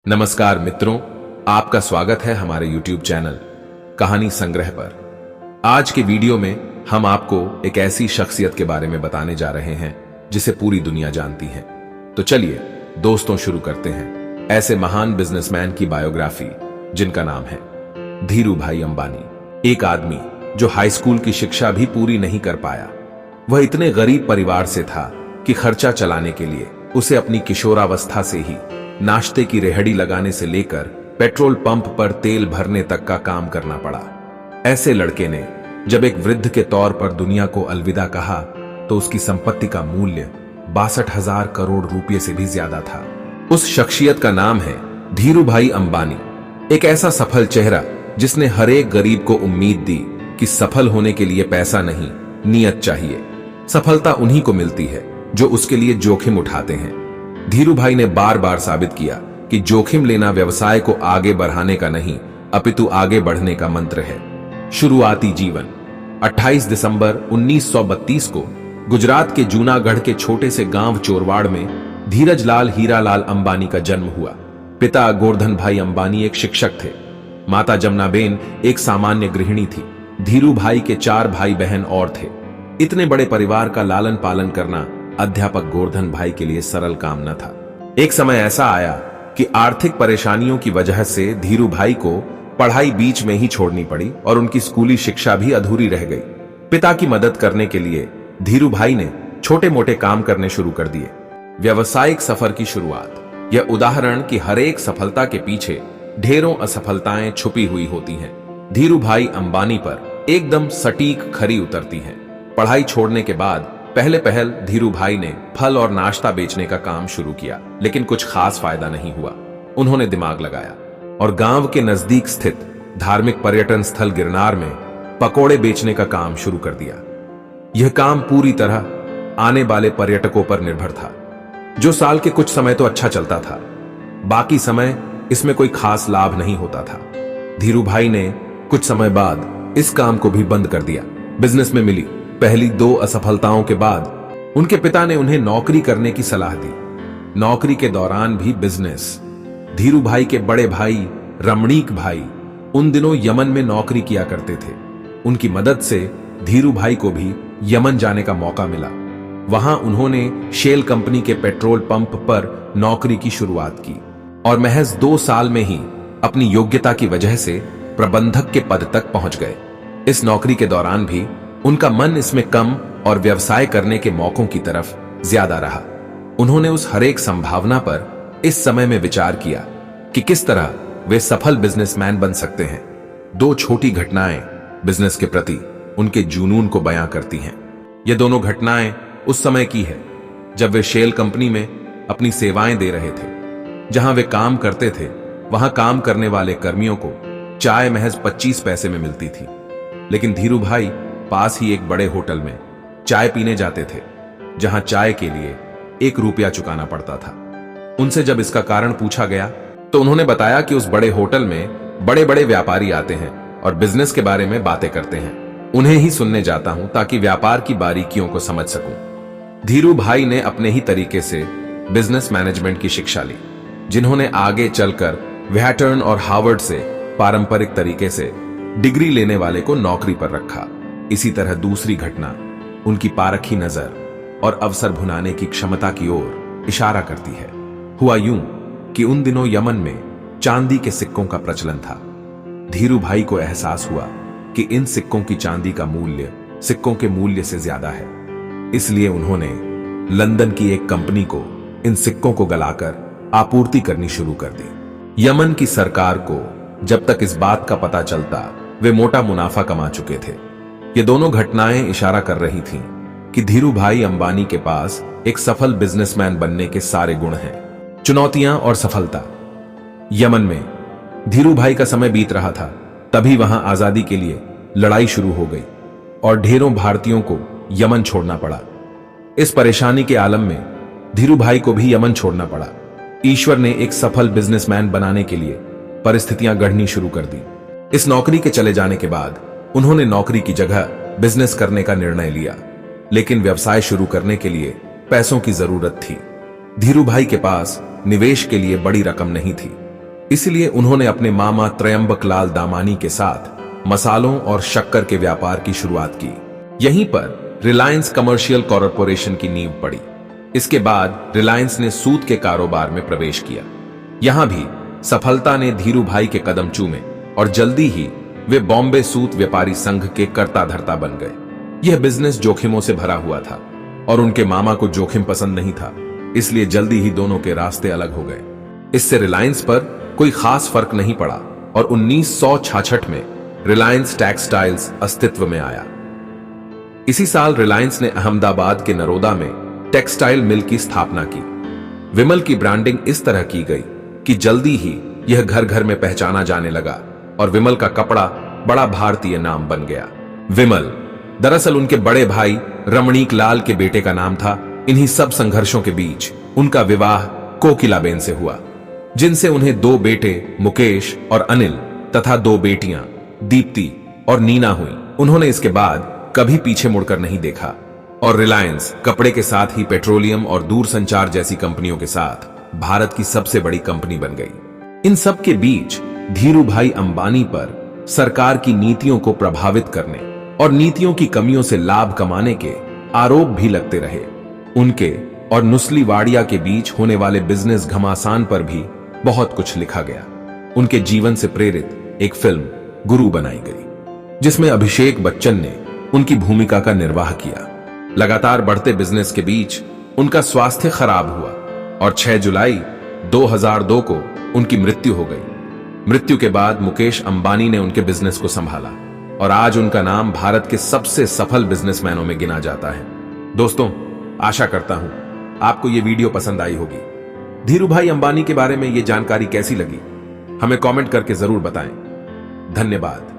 नमस्कार मित्रों, आपका स्वागत है हमारे YouTube चैनल कहानी संग्रह पर। आज के वीडियो में हम आपको एक ऐसी शख्सियत के बारे में बताने जा रहे हैं जिसे पूरी दुनिया जानती है। तो चलिए दोस्तों शुरू करते हैं ऐसे महान बिजनेसमैन की बायोग्राफी जिनका नाम है धीरूभाई अंबानी। एक आदमी जो हाई स्कूल की शिक्षा भी पूरी नहीं कर पाया। वह इतने गरीब परिवार से था कि खर्चा चलाने के लिए उसे अपनी किशोरावस्था से ही नाश्ते की रेहड़ी लगाने से लेकर पेट्रोल पंप पर तेल भरने तक का काम करना पड़ा। ऐसे लड़के ने जब एक वृद्ध के तौर पर दुनिया को अलविदा कहा तो उसकी संपत्ति का मूल्य 62,000 करोड़ रुपए से भी ज्यादा था। उस शख्सियत का नाम है धीरूभाई अंबानी। एक ऐसा सफल चेहरा जिसने हर एक गरीब को उम्मीद दी कि सफल होने के लिए पैसा नहीं, नियत चाहिए। सफलता उन्हीं को मिलती है जो उसके लिए जोखिम उठाते हैं। धीरूभाई ने बार बार साबित किया कि जोखिम लेना व्यवसाय को आगे बढ़ाने का नहीं, अपितु आगे बढ़ने का मंत्र है। शुरुआती जीवन 28 दिसंबर 1932 को गुजरात के जूनागढ़ के छोटे से गांव चोरवाड़ में धीरजलाल हीरालाल अंबानी का जन्म हुआ। पिता गोवर्धन भाई अंबानी एक शिक्षक थे। माता जमुनाबेन एक सामान्य गृहिणी थी। धीरूभाई के 4 भाई बहन और थे। इतने बड़े परिवार का लालन पालन करना अध्यापक गोवर्धन भाई के लिए सरल काम न था। एक समय ऐसा आया कि आर्थिक परेशानियों की वजह से धीरूभाई को पढ़ाई बीच में ही छोड़नी पड़ी और उनकी स्कूली शिक्षा भी अधूरी रह गई। पिता की मदद करने के लिए धीरूभाई ने छोटे मोटे काम करने शुरू कर दिए। व्यावसायिक सफर की शुरुआत। यह उदाहरण कि हर एक सफलता के पीछे ढेरों असफलताएं छुपी हुई होती हैं, धीरूभाई अंबानी पर एकदम सटीक खरी उतरती हैं। पढ़ाई छोड़ने के बाद पहल धीरूभाई ने फल और नाश्ता बेचने का काम शुरू किया, लेकिन कुछ खास फायदा नहीं हुआ। उन्होंने दिमाग लगाया और गांव के नजदीक स्थित धार्मिक पर्यटन स्थल गिरनार में पकोड़े बेचने का काम शुरू कर दिया। यह काम पूरी तरह आने वाले पर्यटकों पर निर्भर था। जो साल के कुछ समय तो अच्छा चलता था, बाकी समय इसमें कोई खास लाभ नहीं होता था। धीरूभाई ने कुछ समय बाद इस काम को भी बंद कर दिया। बिजनेस में मिली पहली 2 असफलताओं के बाद उनके पिता ने उन्हें नौकरी करने की सलाह दी। नौकरी के दौरान भी बिजनेस। धीरूभाई के बड़े भाई रमणीक भाई उन दिनों यमन में नौकरी किया करते थे। उनकी मदद से धीरूभाई को भी यमन जाने का मौका मिला। वहां उन्होंने शेल कंपनी के पेट्रोल पंप पर नौकरी की शुरुआत की और महज 2 साल में ही अपनी योग्यता की वजह से प्रबंधक के पद तक पहुंच गए। इस नौकरी के दौरान भी उनका मन इसमें कम और व्यवसाय करने के मौकों की तरफ ज्यादा रहा। उन्होंने उस हरेक संभावना पर इस समय में विचार किया कि किस तरह वे सफल बिजनेसमैन बन सकते हैं। 2 छोटी घटनाएं बिजनेस के प्रति उनके जुनून को बयां करती हैं। ये दोनों घटनाएं उस समय की है जब वे शेल कंपनी में अपनी सेवाएं दे रहे थे। जहां वे काम करते थे वहां काम करने वाले कर्मियों को चाय महज 25 पैसे में मिलती थी, लेकिन धीरूभाई पास ही एक बड़े होटल में चाय पीने जाते थे, जहां चाय के लिए 1 रुपया चुकाना पड़ता था। उनसे जब इसका कारण पूछा गया तो उन्होंने बताया कि उस बड़े होटल में बड़े बड़े व्यापारी आते हैं और बिजनेस के बारे में बातें करते हैं। उन्हें ही सुनने जाता हूं ताकि व्यापार की बारीकियों को समझ सकूं। धीरूभाई ने अपने ही तरीके से बिजनेस मैनेजमेंट की शिक्षा ली, जिन्होंने आगे चलकर व्हार्टन और हार्वर्ड से पारंपरिक तरीके से डिग्री लेने वाले को नौकरी पर रखा। इसी तरह दूसरी घटना उनकी पारखी नजर और अवसर भुनाने की क्षमता की ओर इशारा करती है। हुआ यूं कि उन दिनों यमन में चांदी के सिक्कों का प्रचलन था। धीरूभाई को एहसास हुआ कि इन सिक्कों की चांदी का मूल्य सिक्कों के मूल्य से ज्यादा है। इसलिए उन्होंने लंदन की एक कंपनी को इन सिक्कों को गलाकर आपूर्ति करनी शुरू कर दी। यमन की सरकार को जब तक इस बात का पता चलता, वे मोटा मुनाफा कमा चुके थे। ये दोनों घटनाएं इशारा कर रही थीं कि धीरूभाई अंबानी के पास एक सफल बिजनेसमैन बनने के सारे गुण हैं। चुनौतियां और सफलता। यमन में धीरूभाई का समय बीत रहा था, तभी वहां आजादी के लिए लड़ाई शुरू हो गई और ढेरों भारतीयों को यमन छोड़ना पड़ा। इस परेशानी के आलम में धीरूभाई को भी यमन छोड़ना पड़ा। ईश्वर ने एक सफल बिजनेसमैन बनाने के लिए परिस्थितियां गढ़नी शुरू कर दी। इस नौकरी के चले जाने के बाद उन्होंने नौकरी की जगह बिजनेस करने का निर्णय लिया, लेकिन व्यवसाय शुरू करने के लिए पैसों की जरूरत थी। धीरूभाई के पास निवेश के लिए बड़ी रकम नहीं थी, इसलिए उन्होंने अपने मामा त्रयंबक लाल दामानी के साथ मसालों और शक्कर के व्यापार की शुरुआत की। यहीं पर रिलायंस कमर्शियल कॉरपोरेशन की नींव पड़ी। इसके बाद रिलायंस ने सूत के कारोबार में प्रवेश किया। यहां भी सफलता ने धीरू भाई के कदम चूमे और जल्दी ही वे बॉम्बे सूत व्यापारी संघ के कर्ता धर्ता बन गए। यह बिजनेस जोखिमों से भरा हुआ था और उनके मामा को जोखिम पसंद नहीं था, इसलिए जल्दी ही दोनों के रास्ते अलग हो गए। इससे रिलायंस पर कोई खास फर्क नहीं पड़ा और 1966 में रिलायंस टेक्सटाइल्स अस्तित्व में आया। इसी साल रिलायंस ने अहमदाबाद के नरोदा में टेक्सटाइल मिल की स्थापना की। विमल की ब्रांडिंग इस तरह की गई कि जल्दी ही यह घर घर में पहचाना जाने लगा और विमल का कपड़ा बड़ा भारतीय नाम बन गया। विमल दरअसल उनके बड़े भाई रमणीक लाल के बेटे का नाम था। इन्हीं सब संघर्षों के बीच उनका विवाह कोकिलाबेन से हुआ, जिनसे उन्हें 2 बेटे मुकेश और अनिल तथा 2 बेटियां दीप्ति और नीना हुई। उन्होंने इसके बाद कभी पीछे मुड़कर नहीं देखा और रिलायंस कपड़े के साथ ही पेट्रोलियम और दूरसंचार जैसी कंपनियों के साथ भारत की सबसे बड़ी कंपनी बन गई। इन सब के बीच धीरू भाई अंबानी पर सरकार की नीतियों को प्रभावित करने और नीतियों की कमियों से लाभ कमाने के आरोप भी लगते रहे। उनके और नुस्ली वाडिया के बीच होने वाले बिजनेस घमासान पर भी बहुत कुछ लिखा गया। उनके जीवन से प्रेरित एक फिल्म गुरु बनाई गई, जिसमें अभिषेक बच्चन ने उनकी भूमिका का निर्वाह किया। लगातार बढ़ते बिजनेस के बीच उनका स्वास्थ्य खराब हुआ और 6 जुलाई 2002 को उनकी मृत्यु हो गई। मृत्यु के बाद मुकेश अंबानी ने उनके बिजनेस को संभाला और आज उनका नाम भारत के सबसे सफल बिजनेसमैनों में गिना जाता है। दोस्तों, आशा करता हूं आपको यह वीडियो पसंद आई होगी। धीरू भाई अंबानी के बारे में यह जानकारी कैसी लगी, हमें कमेंट करके जरूर बताएं। धन्यवाद।